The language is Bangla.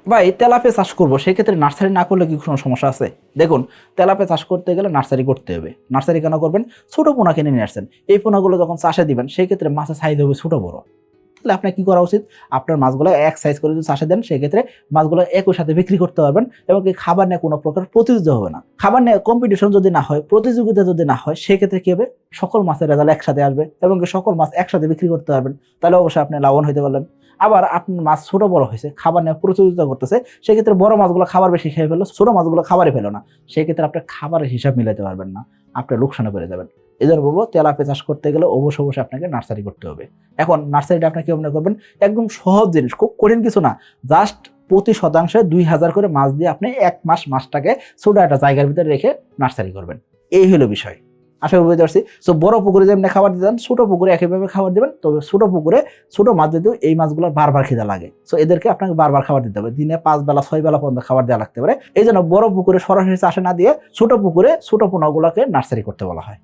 ভাই তেলাপিয়া চাষ করবো, সেক্ষেত্রে নার্সারি না করলে কি কোনো সমস্যা আছে? দেখুন, তেলাপিয়া চাষ করতে গেলে নার্সারি করতে হবে। নার্সারি কেন করবেন? ছোট পোনা কিনে নিয়ে আসছেন, এই পোনাগুলো যখন চাষে দিবেন সেই ক্ষেত্রে মাছের সাইজ হবে ছোট বড়। তাহলে আপনার কি করা উচিত? আপনার মাছগুলো এক সাইজ করে যদি চাষে দেন, সেক্ষেত্রে মাছগুলো একই সাথে বিক্রি করতে পারবেন এবং কি খাবার নিয়ে কোনো প্রকার প্রতিযোগিতা হবে না। খাবার নিয়ে কম্পিটিশন যদি না হয়, প্রতিযোগিতা যদি না হয়, সেক্ষেত্রে কি হবে? সকল মাছের রেজাল্ট একসাথে আসবে এবং কি সকল মাছ একসাথে বিক্রি করতে পারবেন। তাহলে অবশ্যই আপনি লাভবান হতে পারলেন। আবার আপনার মাছ ছোট বড় হয়েছে, খাবার নিয়ে প্রতিযোগিতা করতেছে, সেক্ষেত্রে বড় মাছগুলো খাবার বেশি খেয়ে ফেললো, ছোট মাছগুলো খাবারই পেলো না, সেক্ষেত্রে আপনার খাবারের হিসাব মিলাতে পারবেন না, আপনার লোকসানে পড়ে যাবেন। এই জন্য বলবো, তেলাপিয়া চাষ করতে গেলে অবশ্যই আপনাকে নার্সারি করতে হবে। এখন নার্সারিটা আপনি কি মনে করবেন? একদম সহজ জিনিস, খুব কঠিন কিছু না। জাস্ট প্রতি শতাংশে 2000 করে মাছ দিয়ে আপনি এক মাস মাছটাকে ছোট একটা জায়গার ভিতরে রেখে নার্সারি করবেন। এই হলো বিষয়। আশা করি বুঝতে পারছি। সো বড় পুকুরে যেমনি খাবার দিতেন, ছোট পুকুরে একইভাবে খাবার দিবেন। তবে ছোট পুকুরে ছোট মাছ দিতেও এই মাছগুলো বারবার খিদা লাগে। সো এদেরকে আপনাকে বারবার খাবার দিতে হবে। দিনে 5 বেলা 6 বেলা পর্যন্ত খাবার দেওয়া লাগতে পারে। এই জন্য বড় পুকুরে সরাসরি চাষে না দিয়ে ছোট পুকুরে ছোট পোনাগুলোকে নার্সারি করতে বলা হয়।